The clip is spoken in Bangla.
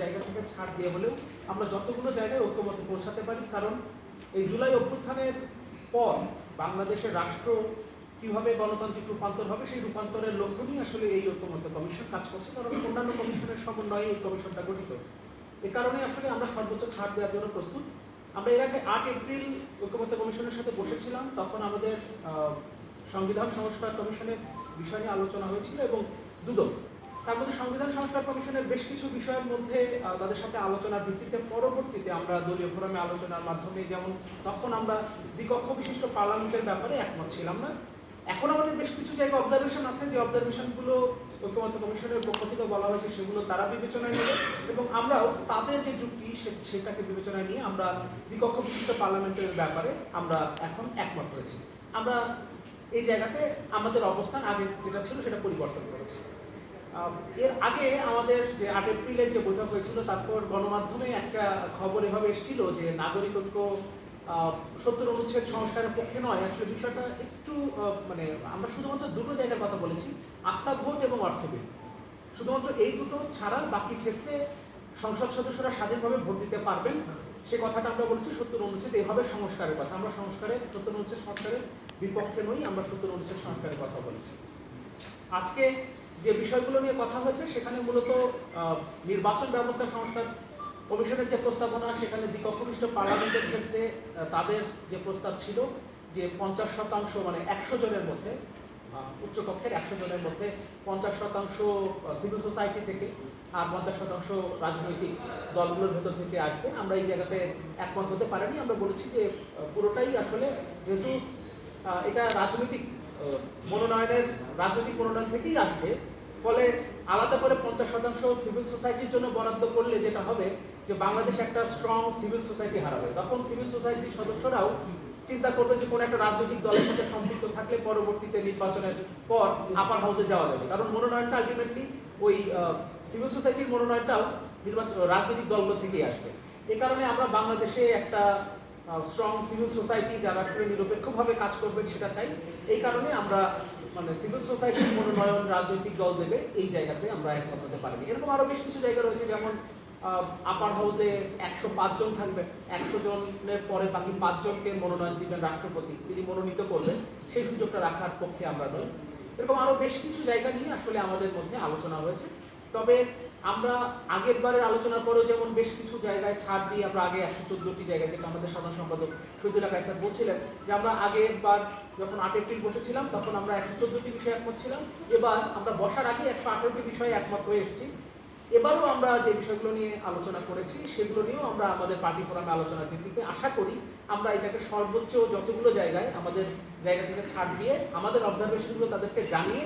জায়গা থেকে ছাড় দিয়ে হলেও আমরা যতগুলো জায়গায় ঐক্যমতে পৌঁছাতে পারি, কারণ এই জুলাই অভ্যুত্থানের পর বাংলাদেশের রাষ্ট্র কিভাবে গণতান্ত্রিক রূপান্তর হবে সেই রূপান্তরের লক্ষ্য নিয়ে আসলে এই ঐক্যমত কমিশন কাজ করছে, কারণ অন্যান্য কমিশনের সমন্বয়ে এই কমিশনটা গঠিত। এ কারণে আসলে আমরা সর্বোচ্চ ছাড় দেওয়ার জন্য প্রস্তুত। আমরা এর আগে 8 এপ্রিল ঐক্যমত্য কমিশনের সাথে বসেছিলাম, তখন আমাদের সংবিধান সংস্কার কমিশনের বিষয় নিয়ে আলোচনা হয়েছিল এবং দুদক, তার মধ্যে সংবিধান সংস্কার কমিশনের বেশ কিছু বিষয়ের মধ্যে তাদের সাথে আলোচনার ভিত্তিতে পরবর্তীতে আমরা দলীয় ফোরামে আলোচনার মাধ্যমে, যেমন তখন আমরা দ্বিকক্ষ বিশিষ্ট পার্লামেন্টের ব্যাপারে একমত ছিলাম না। এখন আমাদের বেশ কিছু জায়গায় অবজারভেশন আছে, যে অবজারভেশনগুলো ঐক্যমত্য কমিশনের পক্ষ থেকে বলা হয়েছে সেগুলো তারা বিবেচনায় নেবে এবং আমরাও তাদের যে যুক্তি সেটাকে বিবেচনায় নিয়ে আমরা দ্বিকক্ষ বিশিষ্ট পার্লামেন্টের ব্যাপারে আমরা এখন একমত হয়েছি। আমরা এই জায়গাতে আমাদের অবস্থান আগে যেটা ছিল সেটা পরিবর্তন করেছি। এর আগে আমাদের যে 8 এপ্রিলের যে বৈঠক হয়েছিল, তারপর গণমাধ্যমে একটা খবর এভাবে এসেছিল যে নাগরিক ঐক্য 70 অনুচ্ছেদ সংস্কারের পক্ষে নয়। আসলে বিষয়টা একটু মানে আমরা শুধুমাত্র দুটো জায়গার কথা বলেছি, আস্থা ভোট এবং অর্থ বিল। শুধুমাত্র এই দুটো ছাড়া বাকি ক্ষেত্রে সংসদ সদস্যরা স্বাধীনভাবে ভোট দিতে পারবেন, সে কথাটা আমরা বলছি। 70 অনুচ্ছেদ এভাবে সংস্কারের কথা, আমরা 70 অনুচ্ছেদ সংস্কারের বিপক্ষে নই, আমরা 70 অনুচ্ছেদ সংস্কারের কথা বলেছি। আজকে যে বিষয়গুলো নিয়ে কথা হয়েছে সেখানে মূলত নির্বাচন ব্যবস্থা সংস্কার কমিশনের যে প্রস্তাবনা, সেখানে দ্বিকক্ষবিষ্ট পার্লামেন্টের ক্ষেত্রে তাদের যে প্রস্তাব ছিল যে 50% মানে 100 জনের মধ্যে, উচ্চকক্ষের 100 জনের মধ্যে 50% সিভিল সোসাইটি থেকে আর 50% রাজনৈতিক দলগুলোর ভেতর থেকে আসবে। আমরা এই জায়গাতে একমত হতে পারিনি। আমরা বলেছি যে পুরোটাই আসলে যেহেতু এটা রাজনৈতিক মনোনয়ন থেকেই আসবে, ফলে আলাদা করে 50% সিভিল সোসাইটির জন্য বরাদ্দ করলে যেটা হবে যে বাংলাদেশ একটা স্ট্রং সিভিল সোসাইটি হারাবে। তখন সিভিল সোসাইটির সদস্যরাও চিন্তা করবে যে কোনো একটা রাজনৈতিক দলের সাথে সম্পৃক্ত থাকলে পরবর্তীতে নির্বাচনের পর আপার হাউসে যাওয়া যাবে, কারণ মনোনয়নটা আলটিমেটলি ওই সিভিল সোসাইটির মনোনয়নটাও রাজনৈতিক দলগুলো থেকেই আসবে। এই কারণে আমরা বাংলাদেশে একটা স্ট্রং সিভিল সোসাইটি যারা আসলে নিরপেক্ষভাবে কাজ করবেন সেটা চাই। এই কারণে আমরা মানে সিভিল সোসাইটির মনোনয়ন রাজনৈতিক দল দেবে, এই জায়গাতে আমরা একমত হতে পারিনি। এরকম আরো বেশ কিছু জায়গা রয়েছে, যেমন আপার হাউসে 105 জন থাকবে, 100 জনের পরে বাকি 5 জনকে মনোনয়ন দিবেন রাষ্ট্রপতি, তিনি মনোনীত করবেন, সেই সুযোগটা রাখার পক্ষে আমরা নই। এরকম আরো বেশ কিছু জায়গা নিয়ে আসলে আমাদের মধ্যে আলোচনা হয়েছে। তবে আমরা আগের বারের আলোচনার পরেও যেমন বেশ কিছু জায়গায় ছাড় দিয়ে আমরা আগে 114টি জায়গায়, যেটা আমাদের সাধারণ সম্পাদক শহীদুল্লাহ কায়সার বলছিলেন যে আমরা আগের বার যখন 8 এপ্রিল বসেছিলাম তখন আমরা 114টি বিষয়ে একমত ছিলাম, এবার আমরা বসার আগে 118টি বিষয়ে একমত হয়ে এসেছি। এবারও আমরা যে বিষয়গুলো নিয়ে আলোচনা করেছি সেগুলো নিয়েও আমরা আমাদের পার্টি ফোরামে আলোচনার ভিত্তিতে আশা করি আমরা এটাকে সর্বোচ্চ যতগুলো জায়গায় আমাদের জায়গা থেকে ছাড় দিয়ে আমাদের অবজারভেশনগুলো তাদেরকে জানিয়ে